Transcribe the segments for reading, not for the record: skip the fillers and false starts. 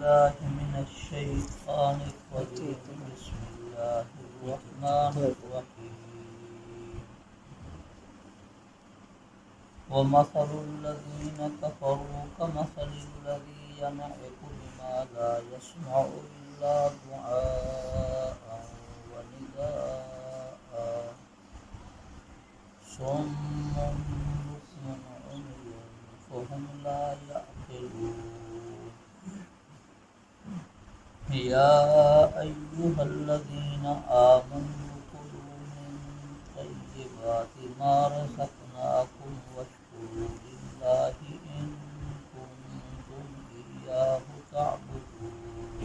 بالله من الشيطان الرجيم بسم الله الرحمن الرحيم ومثل الذين كفروا كمثل الذي ينعق بما لا يسمع إلا دعاء ونداء صم بكم عمي فهم لا يعقلون يا أيها الذين آمنوا كلوا من طيبات ما رزقناكم واشكروا لله إن كنتم إياه تعبدون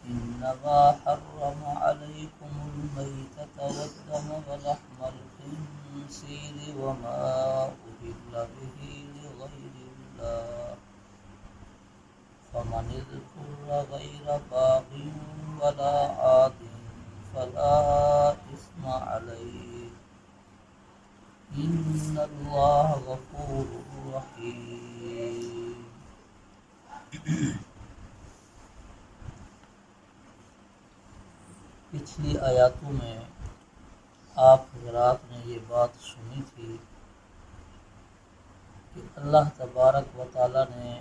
إنما حرم عليكم الميتة والدم ولحم الخنزير وما أهل به لغير الله فمن اضطر غير باغ ولا عاد فلا إثم عليه إن الله غفور رحيم. پچھلی آیاتوں میں آپ حضرات نے یہ بات سنی تھی کہ اللہ تبارک و تعالیٰ نے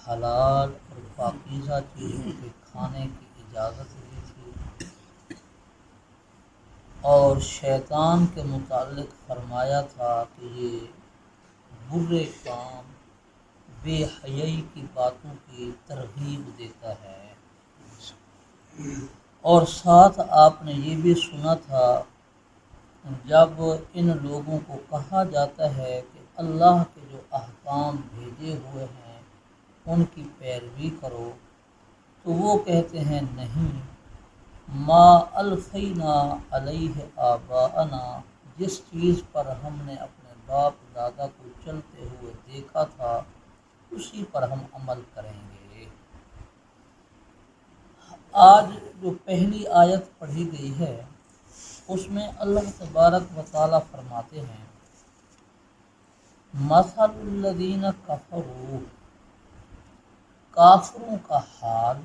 حلال اور پاکیزہ چیزوں کے کھانے کی اجازت دی تھی اور شیطان کے متعلق فرمایا تھا کہ یہ برے کام بے حیائی کی باتوں کی ترغیب دیتا ہے، اور ساتھ آپ نے یہ بھی سنا تھا جب ان لوگوں کو کہا جاتا ہے کہ اللہ کے جو احکام بھیجے ہوئے ہیں ان کی پیروی کرو تو وہ کہتے ہیں نہیں، ما الفینا علیہ آباءنا، جس چیز پر ہم نے اپنے باپ دادا کو چلتے ہوئے دیکھا تھا اسی پر ہم عمل کریں گے۔ آج جو پہلی آیت پڑھی گئی ہے اس میں اللہ تبارک و تعالیٰ فرماتے ہیں مثل الذین کفروا، کافروں کا حال،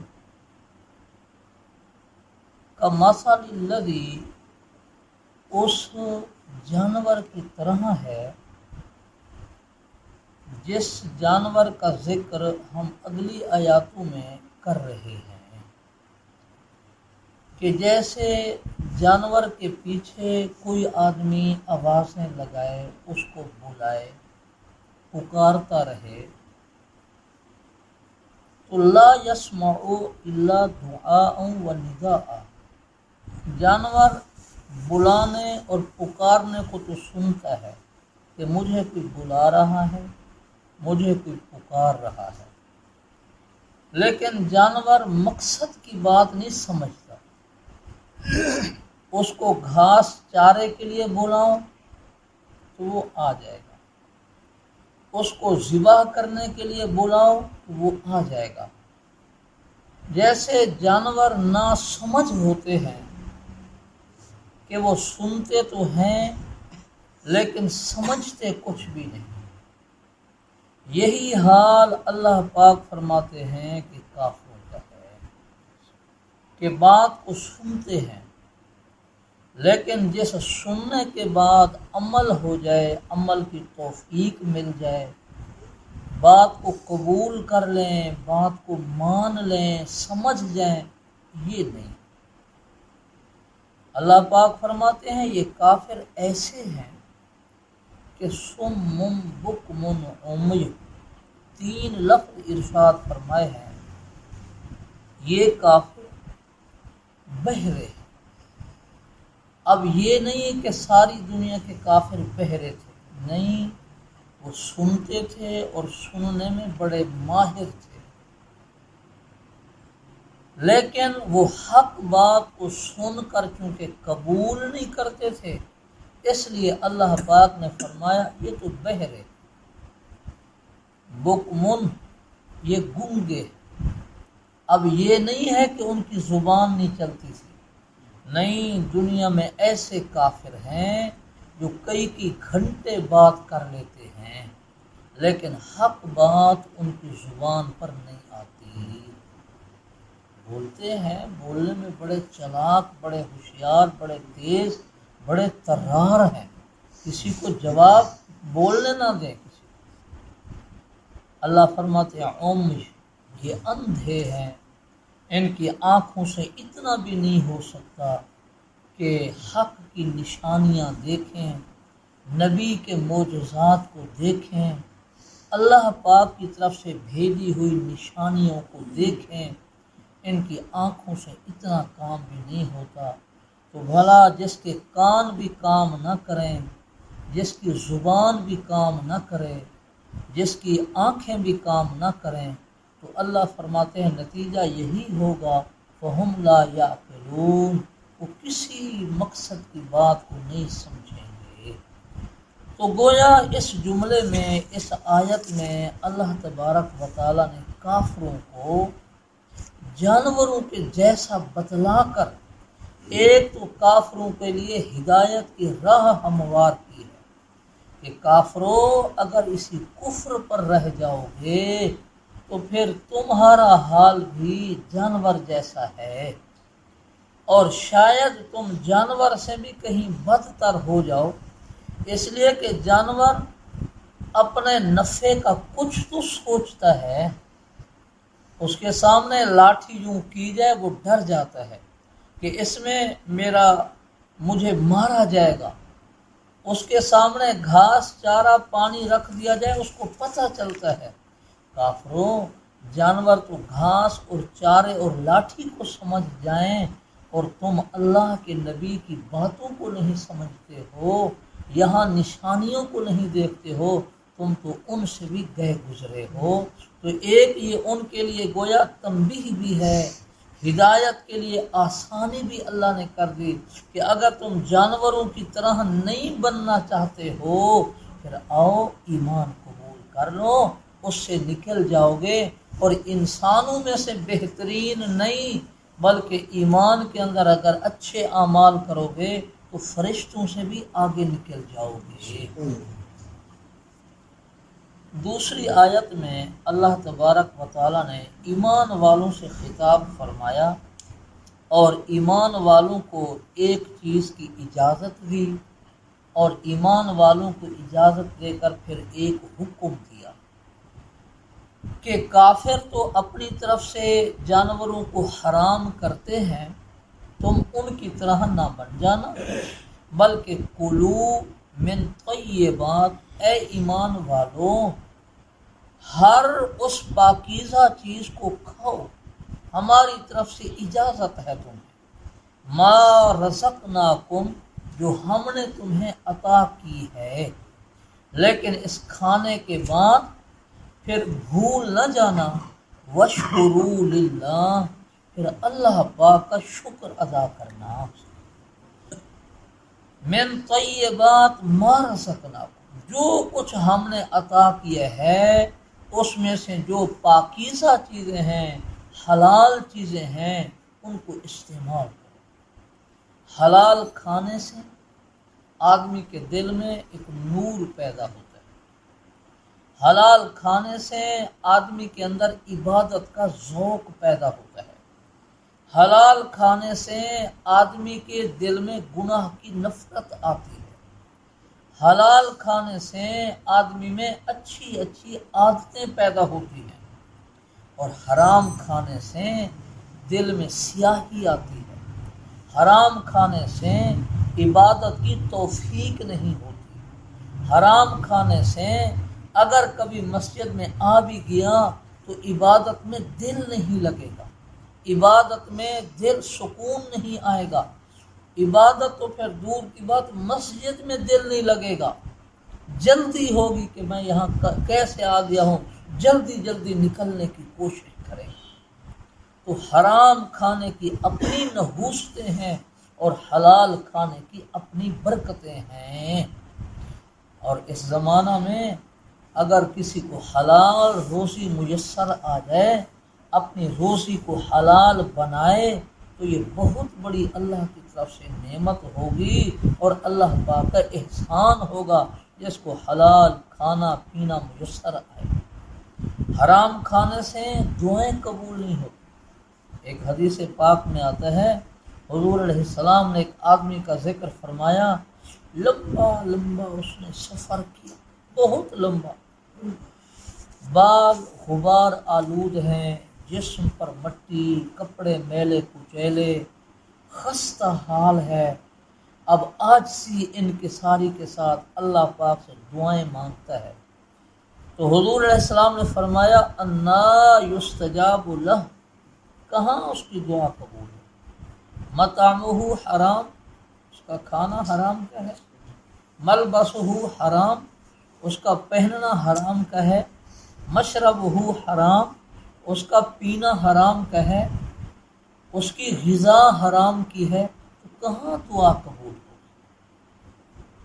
کمثل الذی، اس جانور کی طرح ہے، جس جانور کا ذکر ہم اگلی آیاتوں میں کر رہے ہیں کہ جیسے جانور کے پیچھے کوئی آدمی آوازیں لگائے، اس کو بلائے، پکارتا رہے تو لا یسمع الا دعاء و نداء، جانور بلانے اور پکارنے کو تو سنتا ہے کہ مجھے کوئی بلا رہا ہے، مجھے کوئی پکار رہا ہے، لیکن جانور مقصد کی بات نہیں سمجھتا۔ اس کو گھاس چارے کے لیے بلاؤ تو وہ آ جائے گا، اس کو ذبح کرنے کے لیے بلاؤ تو وہ آ جائے گا۔ جیسے جانور ناسمجھ ہوتے ہیں کہ وہ سنتے تو ہیں لیکن سمجھتے کچھ بھی نہیں، یہی حال اللہ پاک فرماتے ہیں کہ کافروں کا ہے کہ بات کو سنتے ہیں لیکن جس سننے کے بعد عمل ہو جائے، عمل کی توفیق مل جائے، بات کو قبول کر لیں، بات کو مان لیں، سمجھ جائیں، یہ نہیں۔ اللہ پاک فرماتے ہیں یہ کافر ایسے ہیں کہ صم بکم عمی، 3 لفظ ارشاد فرمائے ہیں، یہ کافر بہرے ہیں۔ اب یہ نہیں ہے کہ ساری دنیا کے کافر بہرے تھے، نہیں، وہ سنتے تھے اور سننے میں بڑے ماہر تھے، لیکن وہ حق بات کو سن کر چونکہ قبول نہیں کرتے تھے اس لیے اللہ پاک نے فرمایا یہ تو بہرے، بکمن، یہ گونگے۔ اب یہ نہیں ہے کہ ان کی زبان نہیں چلتی تھی، نہیں، دنیا میں ایسے کافر ہیں جو کئی گھنٹے بات کر لیتے ہیں لیکن حق بات ان کی زبان پر نہیں آتی۔ بولتے ہیں، بولنے میں بڑے چلاک، بڑے ہوشیار، بڑے تیز، بڑے طرار ہیں، کسی کو جواب بولنے نہ دیں کسی کو۔ اللہ فرماتے ہیں عمش، یہ اندھے ہیں، ان کی آنکھوں سے اتنا بھی نہیں ہو سکتا کہ حق کی نشانیاں دیکھیں، نبی کے معجزات کو دیکھیں، اللہ پاک کی طرف سے بھیجی ہوئی نشانیوں کو دیکھیں، ان کی آنکھوں سے اتنا کام بھی نہیں ہوتا۔ تو بھلا جس کے کان بھی کام نہ کریں، جس کی زبان بھی کام نہ کرے، جس کی آنکھیں بھی کام نہ کریں، تو اللہ فرماتے ہیں نتیجہ یہی ہوگا فَهُمْ لَا يَعْقِلُونَ، وہ کسی مقصد کی بات کو نہیں سمجھیں گے۔ تو گویا اس جملے میں، اس آیت میں اللہ تبارک و تعالیٰ نے کافروں کو جانوروں کے جیسا بتلا کر ایک تو کافروں کے لیے ہدایت کی راہ ہموار کی ہے کہ کافروں اگر اسی کفر پر رہ جاؤ گے تو پھر تمہارا حال بھی جانور جیسا ہے، اور شاید تم جانور سے بھی کہیں بدتر ہو جاؤ، اس لیے کہ جانور اپنے نفع کا کچھ تو سوچتا ہے، اس کے سامنے لاٹھی یوں کی جائے وہ ڈر جاتا ہے کہ اس میں مجھے مارا جائے گا، اس کے سامنے گھاس چارہ پانی رکھ دیا جائے اس کو پتہ چلتا ہے۔ کافروں، جانور تو گھاس اور چارے اور لاٹھی کو سمجھ جائیں اور تم اللہ کے نبی کی باتوں کو نہیں سمجھتے ہو، یہاں نشانیوں کو نہیں دیکھتے ہو، تم تو ان سے بھی گئے گزرے ہو۔ تو ایک یہ ان کے لیے گویا تنبیہ بھی ہے، ہدایت کے لیے آسانی بھی اللہ نے کر دی کہ اگر تم جانوروں کی طرح نہیں بننا چاہتے ہو پھر آؤ ایمان قبول کر لو، اس سے نکل جاؤ گے، اور انسانوں میں سے بہترین نہیں بلکہ ایمان کے اندر اگر اچھے اعمال کرو گے تو فرشتوں سے بھی آگے نکل جاؤ گے۔ دوسری آیت میں اللہ تبارک و تعالیٰ نے ایمان والوں سے خطاب فرمایا اور ایمان والوں کو ایک چیز کی اجازت دی، اور ایمان والوں کو اجازت دے کر پھر ایک حکم دیا کہ کافر تو اپنی طرف سے جانوروں کو حرام کرتے ہیں، تم ان کی طرح نہ بن جانا، بلکہ کلو من طیبات، اے ایمان والوں ہر اس پاکیزہ چیز کو کھاؤ، ہماری طرف سے اجازت ہے تمہیں، ما رزقناکم، جو ہم نے تمہیں عطا کی ہے، لیکن اس کھانے کے بعد پھر بھول نہ جانا، واشکروا للہ، پھر اللہ پاک کا شکر ادا کرنا، من طیبات ما رزقناکم، جو کچھ ہم نے عطا کیا ہے اس میں سے جو پاکیزہ چیزیں ہیں، حلال چیزیں ہیں، ان کو استعمال کرو۔ حلال کھانے سے آدمی کے دل میں ایک نور پیدا ہوتا ہے، حلال کھانے سے آدمی کے اندر عبادت کا ذوق پیدا ہوتا ہے، حلال کھانے سے آدمی کے دل میں گناہ کی نفرت آتی ہے، حلال کھانے سے آدمی میں اچھی اچھی عادتیں پیدا ہوتی ہیں، اور حرام کھانے سے دل میں سیاہی آتی ہے، حرام کھانے سے عبادت کی توفیق نہیں ہوتی، حرام کھانے سے اگر کبھی مسجد میں آ بھی گیا تو عبادت میں دل نہیں لگے گا، عبادت میں دل سکون نہیں آئے گا، عبادت تو پھر دور کی بات مسجد میں دل نہیں لگے گا، جلدی ہوگی کہ میں یہاں کیسے آ گیا ہوں، جلدی جلدی نکلنے کی کوشش کریں۔ تو حرام کھانے کی اپنی نحوستیں ہیں اور حلال کھانے کی اپنی برکتیں ہیں، اور اس زمانہ میں اگر کسی کو حلال روزی میسر آ جائے، اپنی روزی کو حلال بنائے تو یہ بہت بڑی اللہ کی طرف سے نعمت ہوگی اور اللہ پاک کا احسان ہوگا، جس کو حلال کھانا پینا میسر آئے۔ حرام کھانے سے دعائیں قبول نہیں ہوتی۔ ایک حدیث پاک میں آتا ہے حضور علیہ السلام نے ایک آدمی کا ذکر فرمایا، لمبا لمبا اس نے سفر کیا، بہت لمبا، بال غبار آلود ہیں، جسم پر مٹی، کپڑے میلے کچیلے، خستہ حال ہے۔ اب عاجزی انکساری کے ساتھ اللہ پاک سے دعائیں مانگتا ہے، تو حضور علیہ السلام نے فرمایا انا یستجاب لہ، کہاں اس کی دعا قبول ہے؟ مطعمہ حرام، اس کا کھانا حرام کا ہے، ملبسہ حرام، اس کا پہننا حرام کا ہے، مشربہ حرام، اس کا پینا حرام کا ہے، اس کی غذا حرام کی ہے، تو کہاں دعا قبول ہوگی؟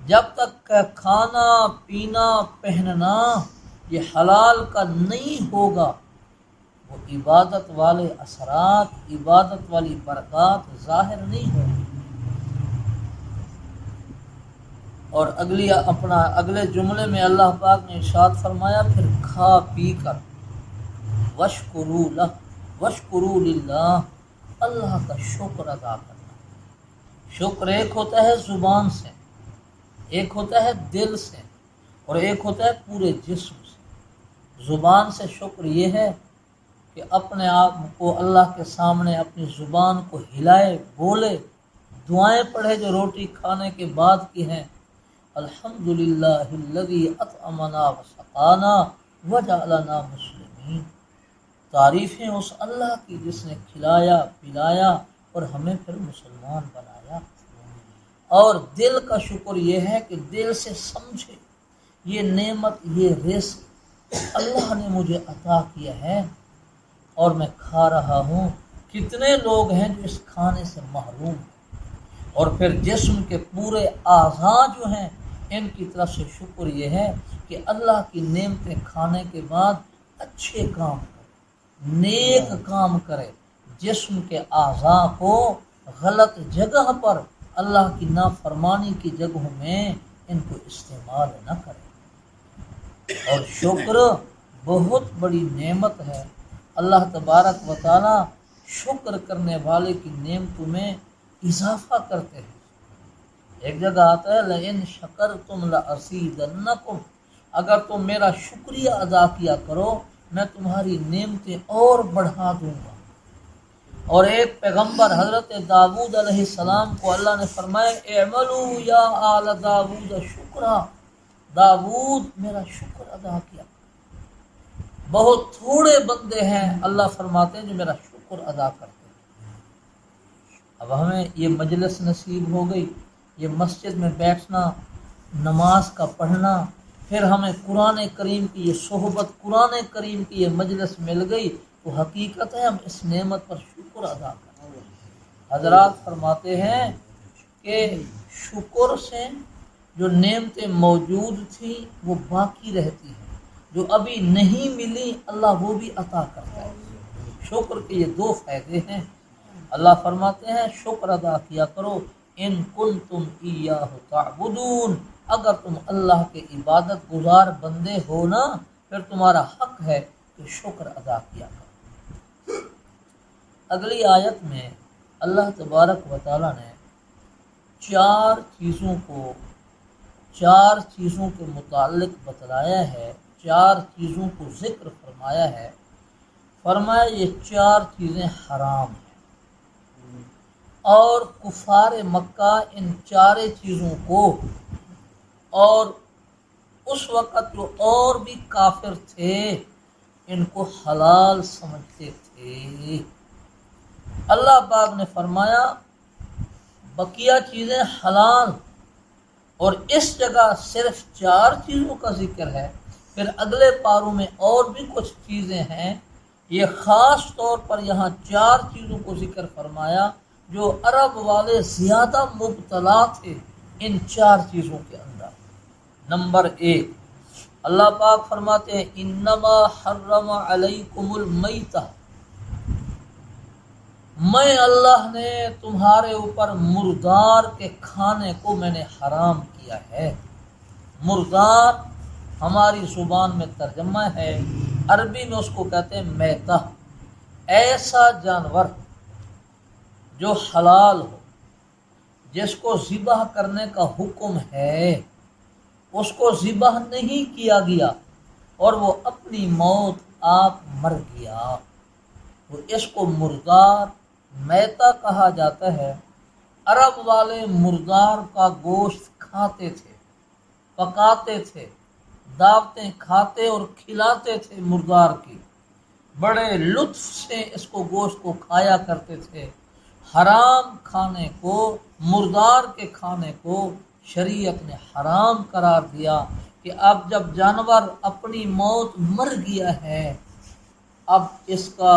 جب تک کہ کھانا پینا پہننا یہ حلال کا نہیں ہوگا، وہ عبادت والے اثرات، عبادت والی برکات ظاہر نہیں ہوگی۔ اور اگلے جملے میں اللہ پاک نے ارشاد فرمایا پھر کھا پی کر وشکروا لہ، وشکروا للہ، اللہ کا شکر ادا کرنا۔ شکر ایک ہوتا ہے زبان سے، ایک ہوتا ہے دل سے، اور ایک ہوتا ہے پورے جسم سے۔ زبان سے شکر یہ ہے کہ اپنے آپ کو اللہ کے سامنے اپنی زبان کو ہلائے، بولے، دعائیں پڑھے جو روٹی کھانے کے بعد کی ہیں، الحمدللہ الذی اطعمنا وسقانا وجعلنا مسلمین، تعریفیں اس اللہ کی جس نے کھلایا پلایا اور ہمیں پھر مسلمان بنایا۔ اور دل کا شکر یہ ہے کہ دل سے سمجھے یہ نعمت، یہ رزق اللہ نے مجھے عطا کیا ہے اور میں کھا رہا ہوں۔ کتنے لوگ ہیں جو اس کھانے سے محروم ہیں۔ اور پھر جسم کے پورے اعضاء جو ہیں ان کی طرف سے شکر یہ ہے کہ اللہ کی نعمتیں کھانے کے بعد اچھے کام کرے، نیک کام کرے، جسم کے اعضاء کو غلط جگہ پر، اللہ کی نافرمانی کی جگہوں میں ان کو استعمال نہ کرے۔ اور شکر بہت بڑی نعمت ہے۔ اللہ تبارک و تعالی شکر کرنے والے کی نعمتوں میں اضافہ کرتے ہیں۔ ایک جگہ آتا ہے لئن شکرتم لازیدنکم، اگر تم میرا شکریہ ادا کیا کرو میں تمہاری نعمتیں اور بڑھا دوں گا۔ اور ایک پیغمبر حضرت داؤد علیہ السلام کو اللہ نے فرمایا اعملوا یا آل داؤد شکرا، داؤد میرا شکر ادا کیا۔ بہت تھوڑے بندے ہیں اللہ فرماتے ہیں جو میرا شکر ادا کرتے ہیں۔ اب ہمیں یہ مجلس نصیب ہو گئی، یہ مسجد میں بیٹھنا، نماز کا پڑھنا، پھر ہمیں قرآن کریم کی یہ صحبت، قرآن کریم کی یہ مجلس مل گئی، تو حقیقت ہے ہم اس نعمت پر شکر ادا کرتے ہیں۔ حضرات فرماتے ہیں کہ شکر سے جو نعمتیں موجود تھیں وہ باقی رہتی ہیں، جو ابھی نہیں ملی اللہ وہ بھی عطا کرتا ہے۔ شکر کے یہ دو فائدے ہیں۔ اللہ فرماتے ہیں شکر ادا کیا کرو ان کنتم ایاہ تعبدون، اگر تم اللہ کے عبادت گزار بندے ہو نا، پھر تمہارا حق ہے کہ شکر ادا کیا کرو۔ اگلی آیت میں اللہ تبارک و تعالی نے چار چیزوں کے متعلق بتلایا ہے، چار چیزوں کو ذکر فرمایا ہے۔ فرمایا یہ چار چیزیں حرام ہیں، اور کفار مکہ ان چار چیزوں کو، اور اس وقت جو اور بھی کافر تھے ان کو حلال سمجھتے تھے۔ اللہ پاک نے فرمایا بقیہ چیزیں حلال، اور اس جگہ صرف چار چیزوں کا ذکر ہے، پھر اگلے پاروں میں اور بھی کچھ چیزیں ہیں۔ یہ خاص طور پر یہاں چار چیزوں کو ذکر فرمایا جو عرب والے زیادہ مبتلا تھے ان چار چیزوں کے اندر۔ نمبر ایک، اللہ پاک فرماتے ہیں انما حرم علیکم المیتہ، میں اللہ نے تمہارے اوپر مردار کے کھانے کو میں نے حرام کیا ہے۔ مردار ہماری زبان میں ترجمہ ہے، عربی میں اس کو کہتے ہیں میتہ، ایسا جانور جو حلال ہو، جس کو ذبح کرنے کا حکم ہے، اس کو ذبح نہیں کیا گیا اور وہ اپنی موت آپ مر گیا، تو اس کو مردار میتہ کہا جاتا ہے۔ عرب والے مردار کا گوشت کھاتے تھے، پکاتے تھے، دعوتیں کھاتے اور کھلاتے تھے، مردار کی بڑے لطف سے اس کو گوشت کو کھایا کرتے تھے۔ حرام کھانے کو، مردار کے کھانے کو شریعت نے حرام قرار دیا کہ اب جب جانور اپنی موت مر گیا ہے، اب اس کا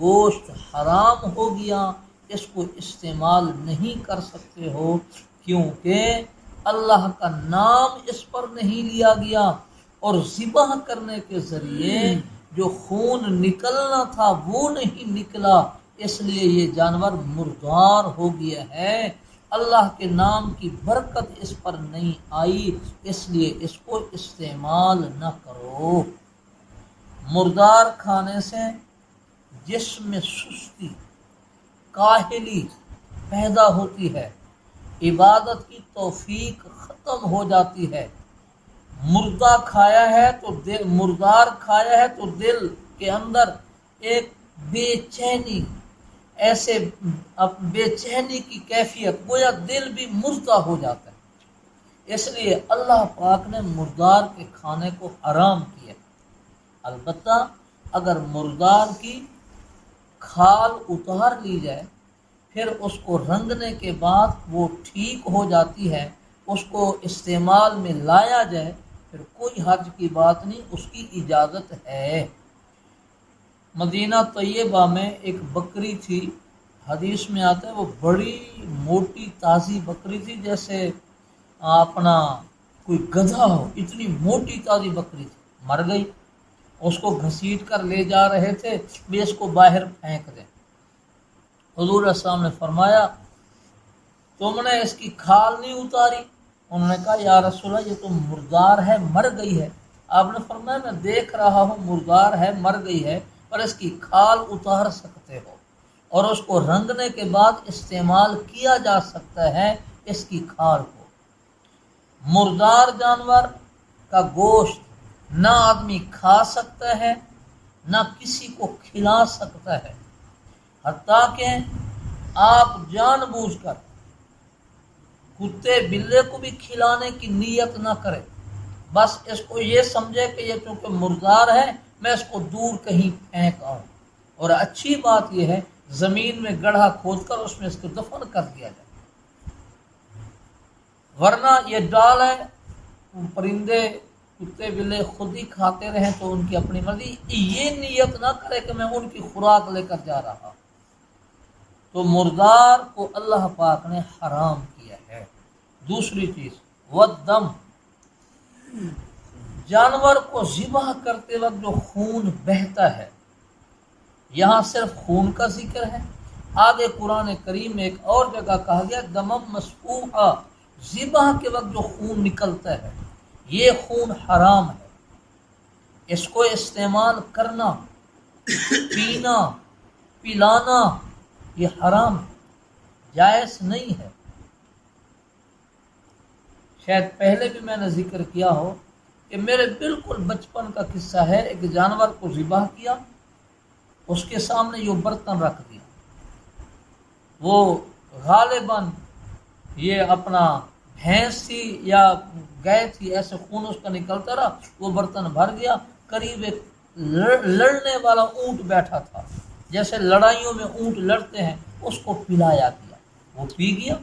گوشت حرام ہو گیا، اس کو استعمال نہیں کر سکتے ہو، کیونکہ اللہ کا نام اس پر نہیں لیا گیا اور ذبح کرنے کے ذریعے جو خون نکلنا تھا وہ نہیں نکلا، اس لیے یہ جانور مردار ہو گیا ہے۔ اللہ کے نام کی برکت اس پر نہیں آئی، اس لیے اس کو استعمال نہ کرو۔ مردار کھانے سے جسم میں سستی، کاہلی پیدا ہوتی ہے، عبادت کی توفیق ختم ہو جاتی ہے۔ مردہ کھایا ہے تو دل، مردار کھایا ہے تو دل کے اندر ایک بے چینی، ایسے بے چینی کی کیفیت، گویا دل بھی مردہ ہو جاتا ہے، اس لیے اللہ پاک نے مردار کے کھانے کو حرام کیا۔ البتہ اگر مردار کی کھال اتار لی جائے، پھر اس کو رنگنے کے بعد وہ ٹھیک ہو جاتی ہے، اس کو استعمال میں لایا جائے، پھر کوئی حرج کی بات نہیں، اس کی اجازت ہے۔ مدینہ طیبہ میں ایک بکری تھی، حدیث میں آتا ہے وہ بڑی موٹی تازی بکری تھی، جیسے اپنا کوئی گدھا ہو، اتنی موٹی تازی بکری تھی، مر گئی۔ اس کو گھسیٹ کر لے جا رہے تھے بھی اس کو باہر پھینک دیں۔ حضور السلام نے فرمایا تم نے اس کی کھال نہیں اتاری؟ انہوں نے کہا یا رسول اللہ یہ تو مردار ہے، مر گئی ہے۔ آپ نے فرمایا میں دیکھ رہا ہوں مردار ہے، مر گئی ہے، پر اس کی کھال اتار سکتے ہو اور اس کو رنگنے کے بعد استعمال کیا جا سکتا ہے اس کی کھال کو۔ مردار جانور کا گوشت نہ آدمی کھا سکتا ہے، نہ کسی کو کھلا سکتا ہے، حتیٰ کہ آپ جان بوجھ کر کتے بلے کو بھی کھلانے کی نیت نہ کرے، بس اس کو یہ سمجھے کہ یہ چونکہ مردار ہے میں اس کو دور کہیں پھینک آؤں، اور اچھی بات یہ ہے زمین میں گڑھا کھود کر اس میں اس کو دفن کر دیا جائے، ورنہ یہ ڈال ہے، پرندے کتے بلے خود ہی کھاتے رہیں تو ان کی اپنی مرضی، یہ نیت نہ کرے کہ میں ان کی خوراک لے کر جا رہا۔ تو مردار کو اللہ پاک نے حرام کیا ہے۔ دوسری چیز والدم، جانور کو ذبح کرتے وقت جو خون بہتا ہے، یہاں صرف خون کا ذکر ہے، آگے قرآن کریم میں ایک اور جگہ کہا گیا دمم مسفوحا، ذبح کے وقت جو خون نکلتا ہے یہ خون حرام ہے، اس کو استعمال کرنا، پینا، پلانا یہ حرام ہے، جائز نہیں ہے۔ شاید پہلے بھی میں نے ذکر کیا ہو کہ میرے بالکل بچپن کا قصہ ہے، ایک جانور کو ذبح کیا، اس کے سامنے یہ برتن رکھ دیا، وہ غالباً یہ اپنا بھینس تھی یا گائے تھی، ایسے خون اس کا نکلتا رہا، وہ برتن بھر گیا، قریب ایک لڑنے والا اونٹ بیٹھا تھا، جیسے لڑائیوں میں اونٹ لڑتے ہیں، اس کو پلایا گیا، وہ پی گیا،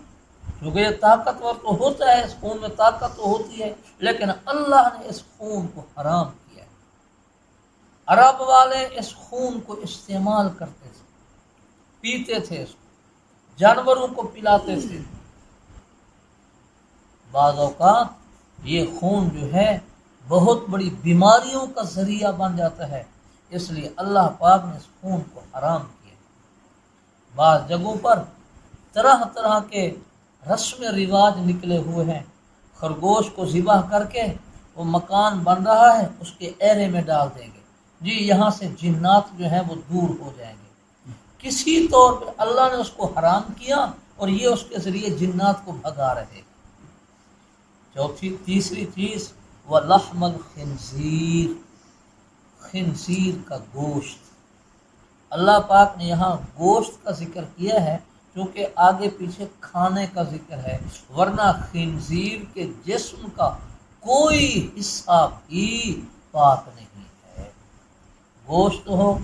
کیونکہ یہ طاقتور تو ہوتا ہے، اس خون میں طاقت تو ہوتی ہے، لیکن اللہ نے اس خون کو حرام کیا ہے۔ عرب والے اس خون کو استعمال کرتے تھے، پیتے تھے، اس کو جانوروں کو پلاتے تھے۔ بعض اوقات یہ خون جو ہے بہت بڑی بیماریوں کا ذریعہ بن جاتا ہے، اس لیے اللہ پاک نے اس خون کو حرام کیا۔ بعض جگہوں پر طرح طرح کے رسم رواج نکلے ہوئے ہیں، خرگوش کو ذبح کر کے وہ مکان بن رہا ہے اس کے ایرے میں ڈال دیں گے، جی یہاں سے جنات جو ہیں وہ دور ہو جائیں گے۔ کسی طور پہ اللہ نے اس کو حرام کیا اور یہ اس کے ذریعے جنات کو بھگا رہے۔ تیسری چیز وَلَحْمَ الْخِنْزِيرِ، خنزیر کا گوشت۔ اللہ پاک نے یہاں گوشت کا ذکر کیا ہے کیونکہ آگے پیچھے کھانے کا ذکر ہے، ورنہ خنزیر کے جسم کا کوئی حصہ بھی پاک نہیں ہے۔ گوشت ہو،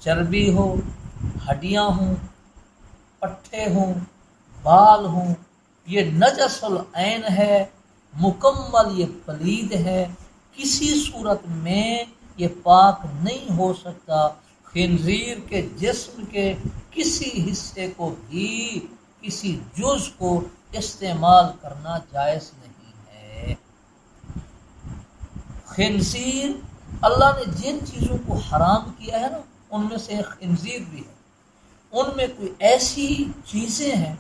چربی ہو، ہڈیاں ہوں، پٹھے ہوں، بال ہوں، یہ نجس العین ہے، مکمل یہ پلید ہے، کسی صورت میں یہ پاک نہیں ہو سکتا۔ خنزیر کے جسم کے کسی حصے کو بھی، کسی جز کو استعمال کرنا جائز نہیں ہے۔ خنزیر اللہ نے جن چیزوں کو حرام کیا ہے نا، ان میں سے ایک خنزیر بھی ہے۔ ان میں کوئی ایسی چیزیں ہیں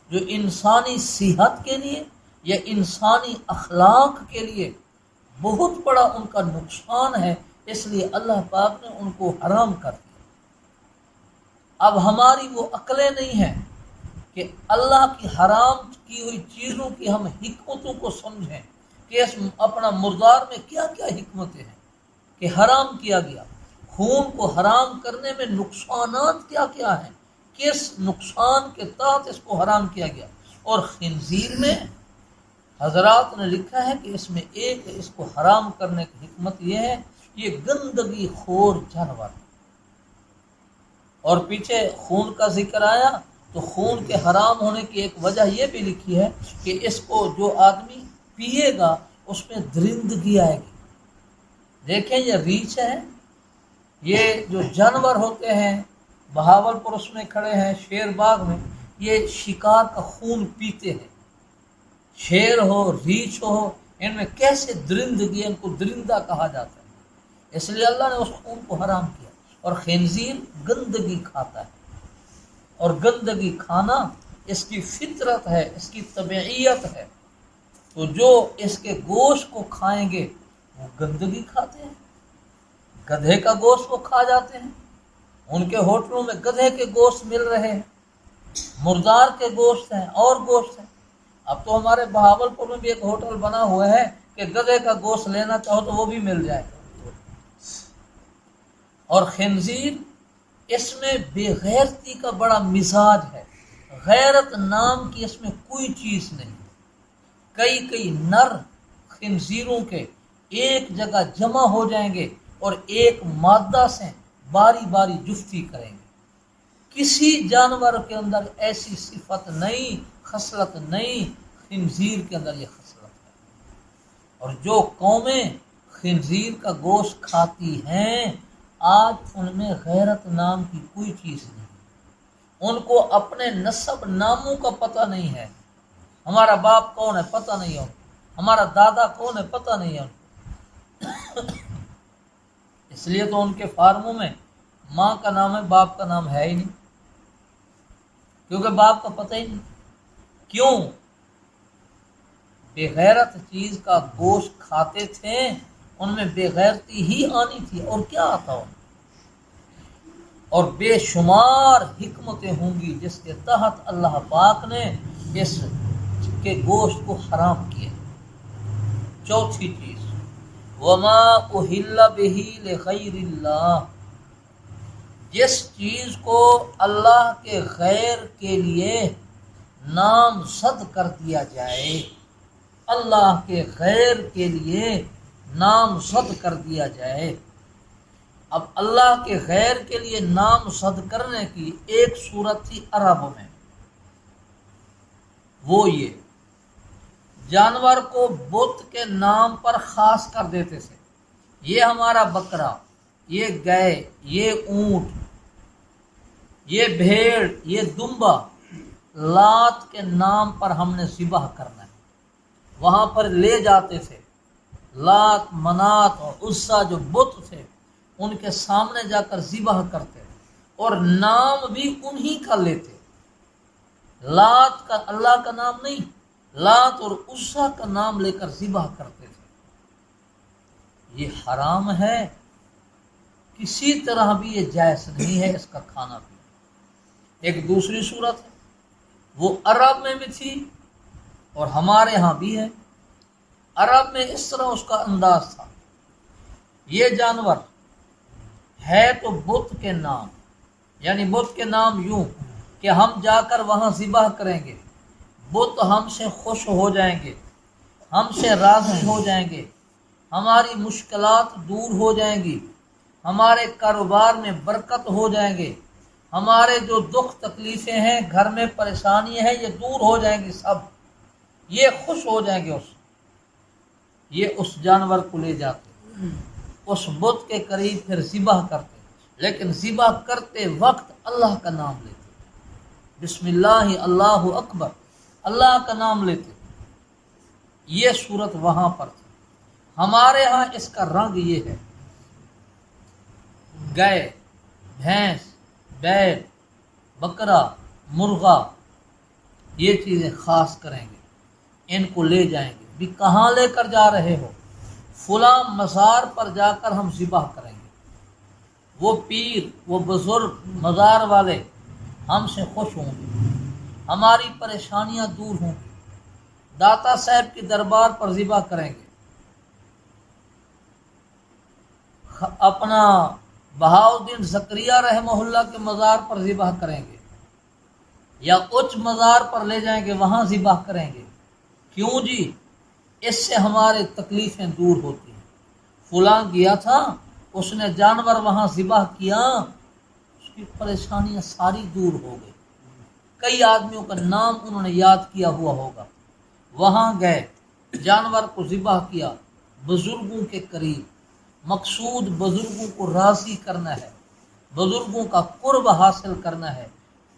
جو انسانی صحت کے لیے یا انسانی اخلاق کے لیے بہت بڑا ان کا نقصان ہے، اس لیے اللہ پاک نے ان کو حرام کر دیا۔ اب ہماری وہ عقلیں نہیں ہیں کہ اللہ کی حرام کی ہوئی چیزوں کی ہم حکمتوں کو سمجھیں کہ اس اپنا مردار میں کیا کیا حکمتیں ہیں کہ حرام کیا گیا۔ خون کو حرام کرنے میں نقصانات کیا کیا ہیں، کس نقصان کے تحت اس کو حرام کیا گیا۔ اور خنزیر میں حضرات نے لکھا ہے کہ اس میں ایک اس کو حرام کرنے کی حکمت یہ ہے، یہ گندگی خور جانور۔ اور پیچھے خون کا ذکر آیا تو خون کے حرام ہونے کی ایک وجہ یہ بھی لکھی ہے کہ اس کو جو آدمی پیے گا اس میں درندگی آئے گی۔ دیکھیں یہ ریچھ ہے، یہ جو جانور ہوتے ہیں، بہاول پور اس میں کھڑے ہیں، شیر باغ میں، یہ شکار کا خون پیتے ہیں۔ شیر ہو، ریچھ ہو، ان میں کیسے درندگی، ان کو درندہ کہا جاتا ہے، اس لیے اللہ نے اس خون کو حرام کیا۔ اور خنزیر گندگی کھاتا ہے، اور گندگی کھانا اس کی فطرت ہے، اس کی طبعیت ہے، تو جو اس کے گوشت کو کھائیں گے وہ گندگی کھاتے ہیں۔ گدھے کا گوشت وہ کھا جاتے ہیں، ان کے ہوٹلوں میں گدھے کے گوشت مل رہے ہیں، مردار کے گوشت ہیں اور گوشت ہیں۔ اب تو ہمارے بہاول پور میں بھی ایک ہوٹل بنا ہوا ہے کہ گدھے کا گوشت لینا چاہو تو وہ بھی مل جائے گا۔ اور خنزیر اس میں بے غیرتی کا بڑا مزاج ہے، غیرت نام کی اس میں کوئی چیز نہیں۔ کئی نر خنزیروں کے ایک جگہ جمع ہو جائیں گے اور ایک مادہ سے باری باری جفتی کریں گے۔ کسی جانور کے اندر ایسی صفت نہیں، خصلت نہیں، خنزیر کے اندر یہ خصلت ہے۔ اور جو قومیں خنزیر کا گوشت کھاتی ہیں آج ان میں غیرت نام کی کوئی چیز نہیں، ان کو اپنے نسب ناموں کا پتہ نہیں ہے۔ ہمارا باپ کون ہے پتہ نہیں ہے، ہمارا دادا کون ہے پتہ نہیں ہے ان کو۔ اس لیے تو ان کے فارموں میں ماں کا نام ہے، باپ کا نام ہے ہی نہیں، کیونکہ باپ کا پتہ ہی نہیں۔ کیوں؟ بے غیرت چیز کا گوشت کھاتے تھے، ان میں بے غیرتی ہی آنی تھی، اور کیا آتا ہو۔ اور بے شمار حکمتیں ہوں گی جس کے تحت اللہ پاک نے اس کے گوشت کو حرام کیا۔ چوتھی چیز وما اہل بہ لغیر اللہ، جس چیز کو اللہ کے غیر کے لیے نامزد کر دیا جائے، اللہ کے غیر کے لیے نامزد کر دیا جائے۔ اب اللہ کے غیر کے لیے نامزد کرنے کی ایک صورت تھی عرب میں، وہ یہ جانور کو بت کے نام پر خاص کر دیتے تھے، یہ ہمارا بکرا، یہ گائے، یہ اونٹ، یہ بھیڑ، یہ دمبا لات کے نام پر ہم نے ذبح کرنا ہے۔ وہاں پر لے جاتے تھے، لات، منات اور عزا جو بت تھے ان کے سامنے جا کر ذبح کرتے اور نام بھی انہی کا لیتے۔ لات کا اللہ کا نام نہیں، لات اور عزا کا نام لے کر ذبح کرتے تھے۔ یہ حرام ہے، کسی طرح بھی یہ جائز نہیں ہے اس کا کھانا پینا۔ ایک دوسری صورت ہے، وہ عرب میں بھی تھی اور ہمارے ہاں بھی ہے۔ عرب میں اس طرح اس کا انداز تھا، یہ جانور ہے تو بت کے نام، یعنی بت کے نام یوں کہ ہم جا کر وہاں ذبح کریں گے، بت ہم سے خوش ہو جائیں گے، ہم سے راضی ہو جائیں گے، ہماری مشکلات دور ہو جائیں گی، ہمارے کاروبار میں برکت ہو جائیں گے، ہمارے جو دکھ تکلیفیں ہیں، گھر میں پریشانی ہے، یہ دور ہو جائیں گی، سب یہ خوش ہو جائیں گے۔ یہ اس جانور کو لے جاتے، اس بت کے قریب پھر ذبح کرتے، لیکن ذبح کرتے وقت اللہ کا نام لیتے، بسم اللہ اللہ اکبر، اللہ کا نام لیتے۔ یہ صورت وہاں پر تھی۔ ہمارے ہاں اس کا رنگ یہ ہے، گائے، بھینس، بیل، بکرا، مرغا، یہ چیزیں خاص کریں گے، ان کو لے جائیں گے بھی کہاں لے کر جا رہے ہو؟ فلاں مزار پر جا کر ہم ذبح کریں گے، وہ پیر، وہ بزرگ مزار والے ہم سے خوش ہوں گے، ہماری پریشانیاں دور ہوں گی، داتا صاحب کے دربار پر ذبح کریں گے، اپنا بہاؤالدین زکریہ رحمہ اللہ کے مزار پر ذبح کریں گے، یا اچ مزار پر لے جائیں گے، وہاں ذبح کریں گے۔ کیوں جی؟ اس سے ہمارے تکلیفیں دور ہوتی ہیں۔ فلاں گیا تھا، اس نے جانور وہاں ذبح کیا، اس کی پریشانیاں ساری دور ہو گئی۔ کئی آدمیوں کا نام انہوں نے یاد کیا ہوا ہوگا، وہاں گئے، جانور کو ذبح کیا، بزرگوں کے قریب، مقصود بزرگوں کو راضی کرنا ہے، بزرگوں کا قرب حاصل کرنا ہے،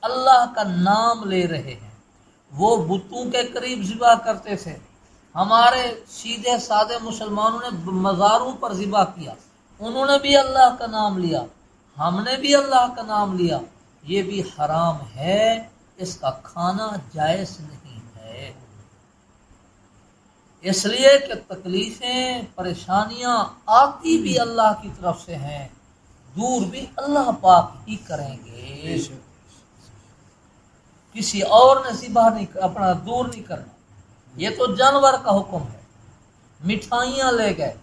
اللہ کا نام لے رہے ہیں۔ وہ بتوں کے قریب ذبح کرتے تھے، ہمارے سیدھے سادے مسلمانوں نے مزاروں پر ذبح کیا، انہوں نے بھی اللہ کا نام لیا، ہم نے بھی اللہ کا نام لیا، یہ بھی حرام ہے، اس کا کھانا جائز نہیں ہے۔ اس لیے کہ تکلیفیں، پریشانیاں آتی بھی اللہ کی طرف سے ہیں، دور بھی اللہ پاک ہی کریں گے، کسی اور نے ذبح نہیں، اپنا دور نہیں کرنا۔ یہ تو جانور کا حکم ہے۔ مٹھائیاں لے گئے،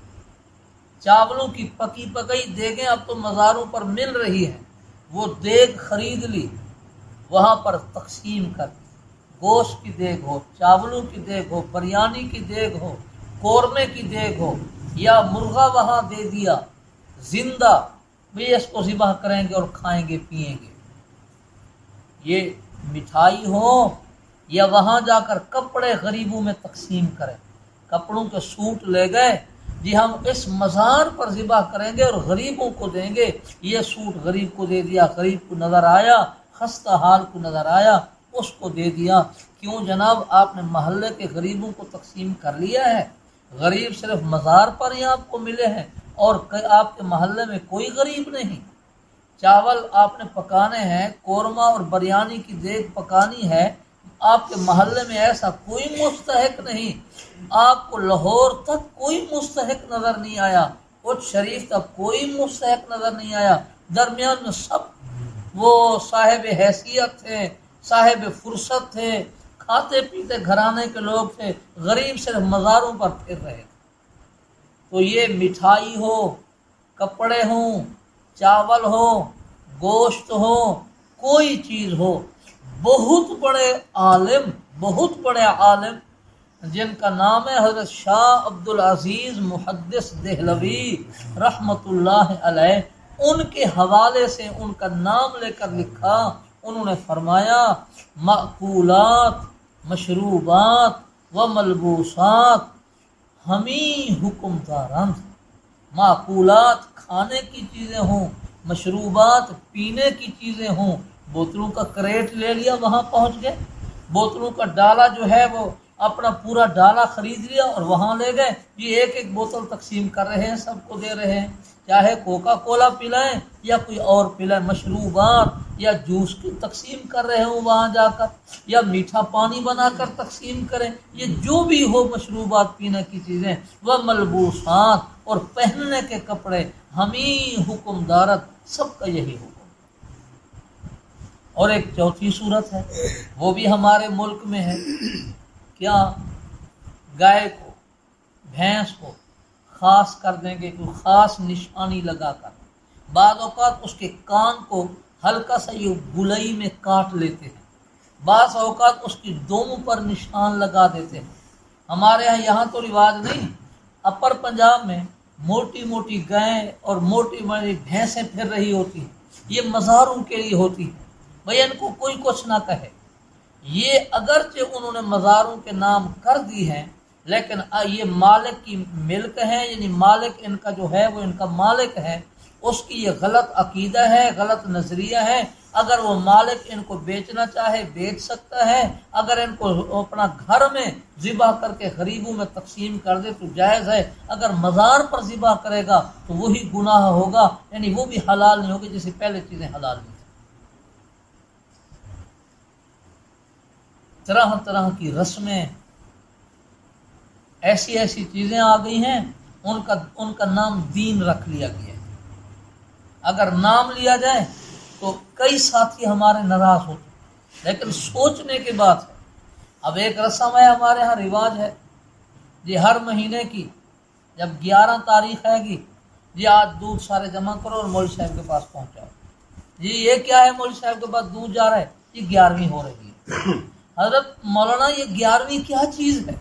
چاولوں کی پکی پکئی دیگیں اب تو مزاروں پر مل رہی ہیں، وہ دیگ خرید لی، وہاں پر تقسیم کر، گوشت کی دیگ ہو، چاولوں کی دیگ ہو، بریانی کی دیگ ہو، قورمے کی دیگ ہو، یا مرغا وہاں دے دیا زندہ، بھی اس کو ذبح کریں گے اور کھائیں گے پیئیں گے۔ یہ مٹھائی ہو یا وہاں جا کر کپڑے غریبوں میں تقسیم کریں، کپڑوں کے سوٹ لے گئے، جی ہم اس مزار پر ذبح کریں گے اور غریبوں کو دیں گے، یہ سوٹ غریب کو دے دیا، غریب کو نظر آیا، خستہ حال کو نظر آیا، اس کو دے دیا۔ کیوں جناب؟ آپ نے محلے کے غریبوں کو تقسیم کر لیا ہے؟ غریب صرف مزار پر ہی آپ کو ملے ہیں اور آپ کے محلے میں کوئی غریب نہیں؟ چاول آپ نے پکانے ہیں، قورمہ اور بریانی کی دیگ پکانی ہے، آپ کے محلے میں ایسا کوئی مستحق نہیں، آپ کو لاہور تک کوئی مستحق نظر نہیں آیا، اچ شریف تک کوئی مستحق نظر نہیں آیا، درمیان میں سب وہ صاحب حیثیت تھے، صاحب فرصت تھے، کھاتے پیتے گھرانے کے لوگ تھے، غریب صرف مزاروں پر پھر رہے تھے۔ تو یہ مٹھائی ہو، کپڑے ہوں، چاول ہو، گوشت ہو، کوئی چیز ہو، بہت بڑے عالم جن کا نام ہے حضرت شاہ عبدالعزیز محدث دہلوی رحمۃ اللہ علیہ، ان کے حوالے سے ان کا نام لے کر لکھا، انہوں نے فرمایا مأکولات، مشروبات و ملبوسات ہمیں حکم دارند، معقولات کھانے کی چیزیں ہوں، مشروبات پینے کی چیزیں ہوں، بوتلوں کا کریٹ لے لیا، وہاں پہنچ گئے، بوتلوں کا ڈالا جو ہے وہ اپنا پورا ڈالا خرید لیا اور وہاں لے گئے، یہ ایک ایک بوتل تقسیم کر رہے ہیں، سب کو دے رہے ہیں، چاہے کوکا کولا پلائیں یا کوئی اور پلائیں، مشروبات یا جوس کی تقسیم کر رہے ہوں وہاں جا کر، یا میٹھا پانی بنا کر تقسیم کریں، یہ جو بھی ہو مشروبات پینے کی چیزیں، وہ ملبوسات اور پہننے کے کپڑے ہم ہی حکمدارت، سب کا یہی حکم۔ اور ایک چوتھی صورت ہے، وہ بھی ہمارے ملک میں ہے، کیا گائے کو، بھینس کو خاص کر دیں گے، کوئی خاص نشانی لگا کر، بعض اوقات اس کے کان کو ہلکا سا یہ گلئی میں کاٹ لیتے ہیں، بعض اوقات اس کی دونوں پر نشان لگا دیتے ہیں۔ ہمارے یہاں تو رواج نہیں، اپر پنجاب میں موٹی موٹی گائیں اور موٹی موٹی بھینسیں پھر رہی ہوتی ہیں، یہ مزاروں کے لیے ہوتی ہیں، بھئی ان کو کوئی کچھ نہ کہے۔ یہ اگرچہ انہوں نے مزاروں کے نام کر دی ہیں، لیکن یہ مالک کی ملک ہے، یعنی مالک ان کا جو ہے وہ ان کا مالک ہے، اس کی یہ غلط عقیدہ ہے، غلط نظریہ ہے۔ اگر وہ مالک ان کو بیچنا چاہے بیچ سکتا ہے، اگر ان کو اپنا گھر میں ذبح کر کے غریبوں میں تقسیم کر دے تو جائز ہے، اگر مزار پر ذبح کرے گا تو وہی گناہ ہوگا، یعنی وہ بھی حلال نہیں ہوگی جیسے پہلے چیزیں حلال نہیں تھیں۔ طرح طرح کی رسمیں، ایسی ایسی چیزیں آ گئی ہیں، ان کا نام دین رکھ لیا گیا ہے۔ اگر نام لیا جائے تو کئی ساتھی ہمارے ناراض ہوتے ہیں، لیکن سوچنے کی بات ہے۔ اب ایک رسم ہے ہمارے ہاں، رواج ہے جی، ہر مہینے کی جب 11 تاریخ آئے گی جی، آج دودھ سارے جمع کرو اور مولوی صاحب کے پاس پہنچاؤ۔ جی یہ کیا ہے، مولوی صاحب کے پاس دودھ جا رہا ہے، یہ 11ویں ہو رہی ہے۔ حضرت مولانا یہ 11ویں کیا چیز ہے؟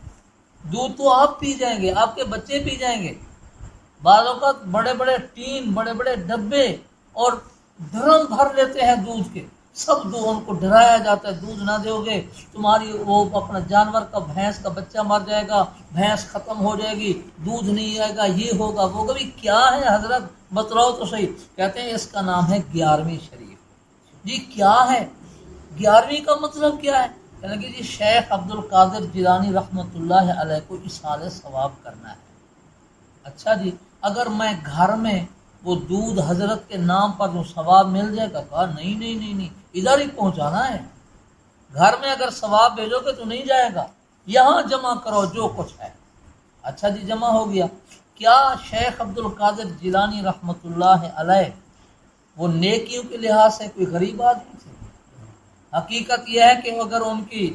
دودھ تو آپ پی جائیں گے، آپ کے بچے پی جائیں گے، بعض اوقات بڑے بڑے ٹین، بڑے بڑے ڈبے اور ڈرم بھر لیتے ہیں دودھ کے، سب دودھ ان کو ڈرایا جاتا ہے، دودھ نہ دو گے تمہاری وہ اپنا جانور کا، بھینس کا بچہ مر جائے گا، بھینس ختم ہو جائے گی، دودھ نہیں آئے گا، یہ ہوگا وہ ہوگا۔ بھی کیا ہے حضرت، بتلاؤ تو صحیح۔ کہتے ہیں اس کا نام ہے 11ویں شریف۔ جی کیا ہے 11ویں کا مطلب کیا ہے؟ کہنے کہ جی شیخ عبد القادر جیلانی رحمۃ اللہ علیہ کو اصالہ ثواب کرنا ہے۔ اچھا جی، اگر میں گھر میں وہ دودھ حضرت کے نام پر جو ثواب مل جائے گا، کہا نہیں نہیں نہیں نہیں، ادھر ہی پہنچانا ہے، گھر میں اگر ثواب بھیجو گے تو نہیں جائے گا، یہاں جمع کرو جو کچھ ہے۔ اچھا جی جمع ہو گیا۔ کیا شیخ عبد القادر جیلانی رحمۃ اللہ علیہ وہ نیکیوں کے لحاظ سے کوئی غریب آدمی تھے؟ حقیقت یہ ہے کہ اگر ان کی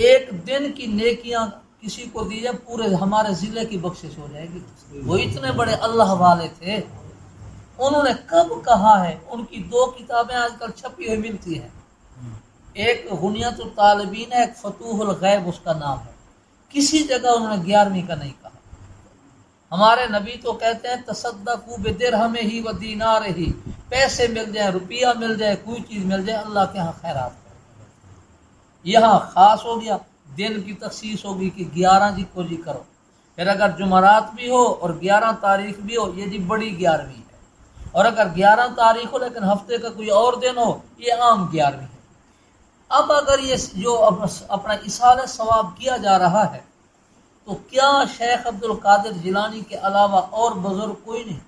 ایک دن کی نیکیاں کسی کو دی جائے، پورے ہمارے ضلع کی بخشش ہو جائے گی۔ وہ اتنے بڑے اللہ والے تھے۔ انہوں نے کب کہا ہے، ان کی 2 کتابیں آج کل چھپی ہوئی ملتی ہیں، ایک غنیت الطالبین ہے، ایک فتوح الغیب اس کا نام ہے، کسی جگہ انہوں نے 11ویں کا نہیں کہا۔ ہمارے نبی تو کہتے ہیں تصدقوا بدرہم ہی و دینار ہی، پیسے مل جائیں، روپیہ مل جائے، کوئی چیز مل جائے، اللہ کے ہاں خیرات کرو۔ یہاں خاص ہو گیا، دن کی تخصیص ہوگی کہ 11 جی کو جی کرو۔ پھر اگر جمعرات بھی ہو اور 11 تاریخ بھی ہو، یہ جی بڑی 11ویں ہے، اور اگر 11 تاریخ ہو لیکن ہفتے کا کوئی اور دن ہو، یہ عام 11ویں ہے۔ اب اگر یہ جو اپنا اصالہ ثواب کیا جا رہا ہے، تو کیا شیخ عبد القادر جیلانی کے علاوہ اور بزرگ کوئی نہیں؟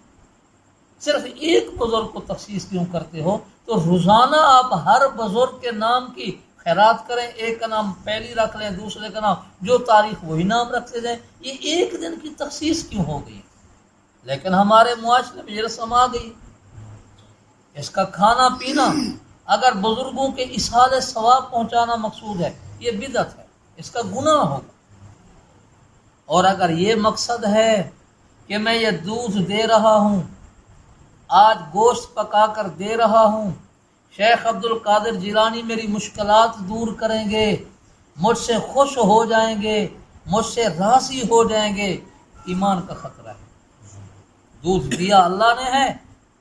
صرف ایک بزرگ کو تخصیص کیوں کرتے ہو؟ تو روزانہ آپ ہر بزرگ کے نام کی خیرات کریں، ایک کا نام پہلی رکھ لیں، دوسرے کا نام جو تاریخ وہی نام رکھتے جائیں، یہ ایک دن کی تخصیص کیوں ہو گئی؟ لیکن ہمارے معاشرے میں یہ رسم آ گئی۔ اس کا کھانا پینا اگر بزرگوں کے اصالہ ثواب پہنچانا مقصود ہے، یہ بدعت ہے، اس کا گناہ ہوگا۔ اور اگر یہ مقصد ہے کہ میں یہ دودھ دے رہا ہوں، آج گوشت پکا کر دے رہا ہوں، شیخ عبد القادر جیلانی میری مشکلات دور کریں گے، مجھ سے خوش ہو جائیں گے، مجھ سے راضی ہو جائیں گے، ایمان کا خطرہ ہے۔ دودھ دیا اللہ نے ہے،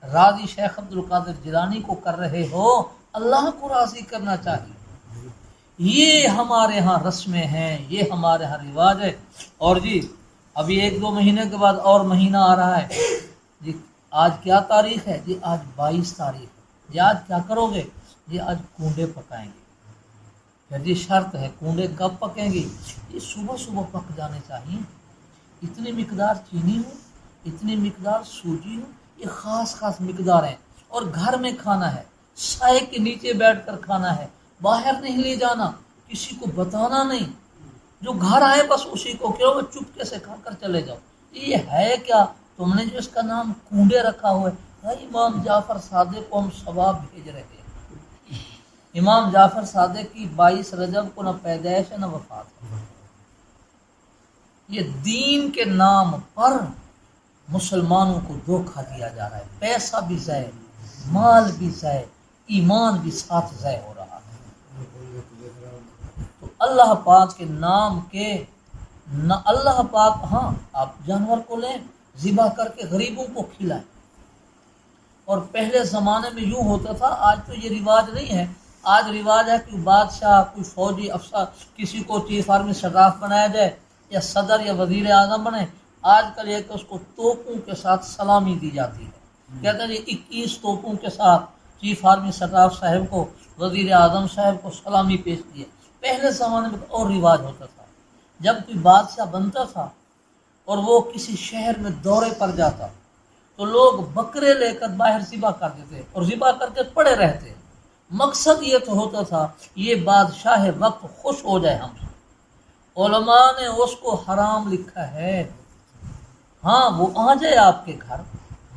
راضی شیخ عبد القادر جیلانی کو کر رہے ہو، اللہ کو راضی کرنا چاہیے۔ یہ ہمارے ہاں رسمیں ہیں، یہ ہمارے ہاں رواج ہے۔ اور جی ابھی 1-2 مہینے کے بعد اور مہینہ آ رہا ہے جی، آج کیا تاریخ ہے جی؟ آج 22 تاریخ ہے جی۔ آج کیا کرو گے جی؟ آج کونڈے پکائیں گے۔ پھر جی شرط ہے، کونڈے کب پکیں گے؟ یہ صبح صبح پک جانے چاہیے، اتنی مقدار چینی ہو، اتنی مقدار سوجی ہو، یہ خاص خاص مقدار ہیں، اور گھر میں کھانا ہے، سائے کے نیچے بیٹھ کر کھانا ہے، باہر نہیں لے جانا، کسی کو بتانا نہیں، جو گھر آئے بس اسی کو کہو، چپکے سے کھا کر چلے جاؤ۔ یہ ہے کیا تم نے جو اس کا نام کونڈے رکھا ہوا ہے؟ بھائی امام جعفر صادق کو ہم ثواب بھیج رہے ہیں۔ امام جعفر صادق کی 22 رجب کو نہ پیدائش ہے نہ وفات ہے۔ یہ دین کے نام پر مسلمانوں کو دھوکہ دیا جا رہا ہے، پیسہ بھی ضائع، مال بھی ضائع، ایمان بھی ساتھ ضائع ہو رہا ہے۔ تو اللہ پاک کے نام کے نہ اللہ پاک، ہاں آپ جانور کو لیں، ذبح کر کے غریبوں کو کھلائیں۔ اور پہلے زمانے میں یوں ہوتا تھا، آج تو یہ رواج نہیں ہے۔ آج رواج ہے کہ بادشاہ، کوئی فوجی افسر، کسی کو چیف آرمی اسٹاف بنایا جائے یا صدر یا وزیر اعظم بنے، آج کل یہ کہ اس کو توپوں کے ساتھ سلامی دی جاتی ہے۔ کہتے ہیں 21 توپوں کے ساتھ چیف آرمی اسٹاف صاحب کو، وزیر اعظم صاحب کو سلامی پیش کی ہے۔ پہلے زمانے میں اور رواج ہوتا تھا، جب کوئی بادشاہ بنتا تھا اور وہ کسی شہر میں دورے پر جاتا تو لوگ بکرے لے کر باہر ذبح کر دیتے اور ذبح کر کے پڑے رہتے۔ مقصد یہ تو ہوتا تھا یہ بادشاہ وقت خوش ہو جائے ہم سے۔ علماء نے اس کو حرام لکھا ہے۔ ہاں وہ آ جائے آپ کے گھر،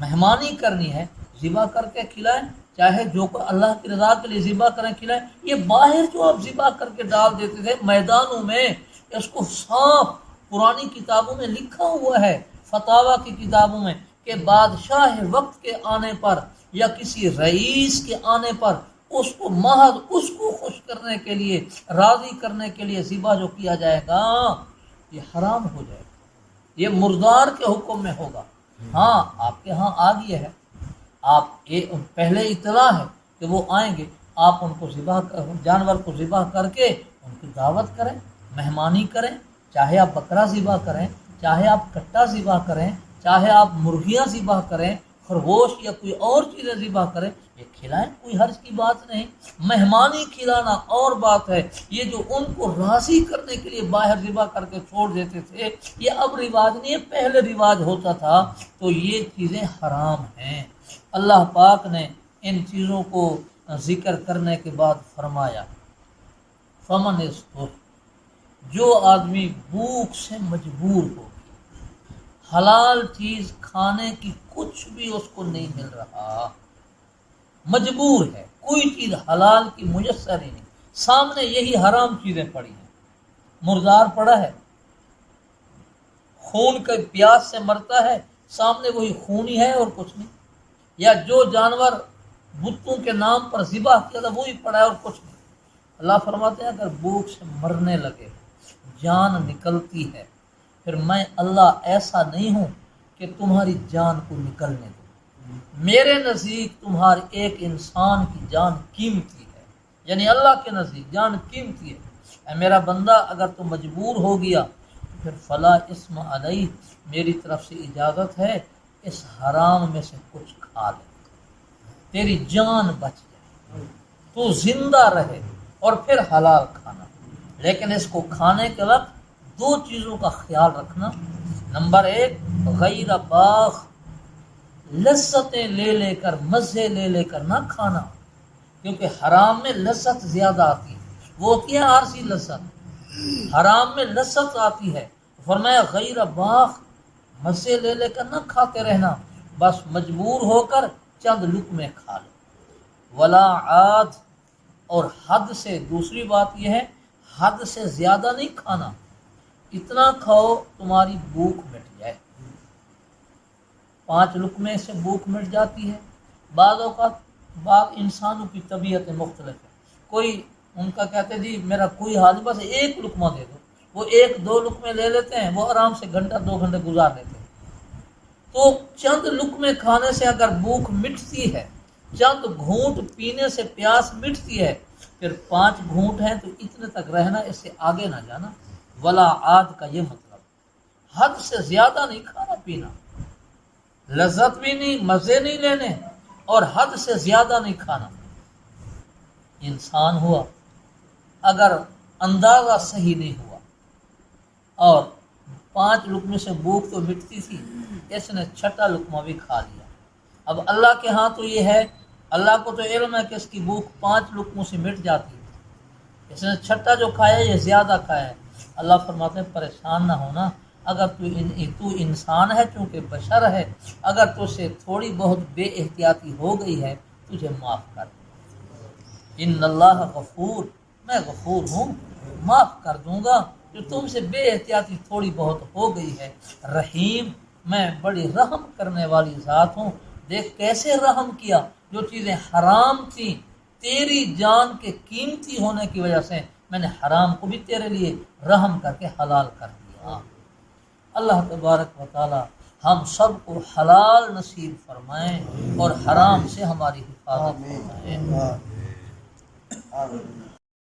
مہمانی کرنی ہے، ذبح کر کے کھلائیں، چاہے جو اللہ کی رضا کے لیے ذبح کریں کھلائیں۔ یہ باہر جو آپ ذبح کر کے ڈال دیتے تھے میدانوں میں، اس کو صاف پرانی کتابوں میں لکھا ہوا ہے، فتاوی کی کتابوں میں، کہ بادشاہ وقت کے آنے پر یا کسی رئیس کے آنے پر اس کو محض اس کو خوش کرنے کے لیے، راضی کرنے کے لیے ذبح جو کیا جائے گا یہ حرام ہو جائے گا، یہ مردار کے حکم میں ہوگا۔ ہاں آپ کے ہاں آ گیا ہے، آپ پہلے اطلاع ہے کہ وہ آئیں گے، آپ ان کو جانور کو ذبح کر کے ان کی دعوت کریں، مہمانی کریں، چاہے آپ بکرا ذبح کریں، چاہے آپ کٹا ذبح کریں، چاہے آپ مرغیاں ذبح کریں، خرگوش یا کوئی اور چیزیں ذبح کریں، یہ کھلائیں، کوئی حرج کی بات نہیں۔ مہمانی کھلانا اور بات ہے، یہ جو ان کو راضی کرنے کے لیے باہر ذبح کر کے چھوڑ دیتے تھے، یہ اب رواج نہیں ہے، پہلے رواج ہوتا تھا۔ تو یہ چیزیں حرام ہیں۔ اللہ پاک نے ان چیزوں کو ذکر کرنے کے بعد فرمایا فمن استر، جو آدمی بھوک سے مجبور ہو، حلال چیز کھانے کی کچھ بھی اس کو نہیں مل رہا، مجبور ہے، کوئی چیز حلال کی میسر ہی نہیں، سامنے یہی حرام چیزیں پڑی ہیں، مردار پڑا ہے، خون کے پیاس سے مرتا ہے، سامنے وہی خون ہی ہے اور کچھ نہیں، یا جو جانور بتوں کے نام پر ذبح کیا تھا وہی پڑا ہے اور کچھ نہیں۔ اللہ فرماتے ہیں اگر بھوک سے مرنے لگے، جان نکلتی ہے، پھر میں اللہ ایسا نہیں ہوں کہ تمہاری جان کو نکلنے دوں، میرے نزدیک تمہارے ایک انسان کی جان قیمتی ہے، یعنی اللہ کے نزدیک جان قیمتی ہے۔ اے میرا بندہ اگر تم مجبور ہو گیا پھر فلا اسم علیہ، میری طرف سے اجازت ہے اس حرام میں سے کچھ کھا لے، تیری جان بچ جائے، تو زندہ رہے، اور پھر حلال کھانا۔ لیکن اس کو کھانے کے وقت دو چیزوں کا خیال رکھنا۔ نمبر 1، غیر باغ، لذتیں لے لے کر، مزے لے لے کر نہ کھانا، کیونکہ حرام میں لذت زیادہ آتی ہے، وہ ہوتی ہے عارضی لذت، حرام میں لذت آتی ہے۔ فرمایا غیر باغ، مزے لے لے کر نہ کھاتے رہنا، بس مجبور ہو کر چند لقمے کھا لو۔ ولا عاد، اور حد سے، دوسری بات یہ ہے حد سے زیادہ نہیں کھانا، اتنا کھاؤ تمہاری بھوک مٹ جائے۔ 5 لقمے سے بھوک مٹ جاتی ہے۔ بعض اوقات بعض انسانوں کی طبیعت مختلف ہے، کوئی ان کا کہتے جی میرا کوئی حال نہیں، بس 1 لقمہ دے دو، وہ 1-2 لقمے لے لیتے ہیں، وہ آرام سے گھنٹہ 2 گھنٹے گزار لیتے ہیں۔ تو چند لقمے کھانے سے اگر بھوک مٹتی ہے، چند گھونٹ پینے سے پیاس مٹتی ہے، پھر 5 گھونٹ ہیں تو اتنے تک رہنا، اس سے آگے نہ جانا۔ ولا عاد کا یہ مطلب، حد سے زیادہ نہیں کھانا پینا، لذت بھی نہیں، مزے نہیں لینے، اور حد سے زیادہ نہیں کھانا۔ انسان ہوا، اگر اندازہ صحیح نہیں ہوا اور 5 لقمے سے بھوک تو مٹتی تھی، اس نے 6ٹا لقمہ بھی کھا لیا۔ اب اللہ کے ہاں تو یہ ہے، اللہ کو تو علم ہے کہ اس کی بھوک 5 لقموں سے مٹ جاتی ہے، اس نے 6ٹا جو کھایا یہ زیادہ کھایا ہے۔ اللہ فرماتے ہیں پریشان نہ ہونا، اگر تو انسان ہے چونکہ بشر ہے، اگر تو سے تھوڑی بہت بے احتیاطی ہو گئی ہے تجھے معاف کر دوں۔ ان اللہ غفور، میں غفور ہوں، معاف کر دوں گا جو تم سے بے احتیاطی تھوڑی بہت ہو گئی ہے۔ رحیم، میں بڑی رحم کرنے والی ذات ہوں۔ دیکھ کیسے رحم کیا، جو چیزیں حرام تھیں تیری جان کے قیمتی ہونے کی وجہ سے میں نے حرام کو بھی تیرے لیے رحم کر کے حلال کر دیا۔ اللہ تبارک و تعالی ہم سب کو حلال نصیب فرمائیں اور حرام سے ہماری حفاظت فرمائیں۔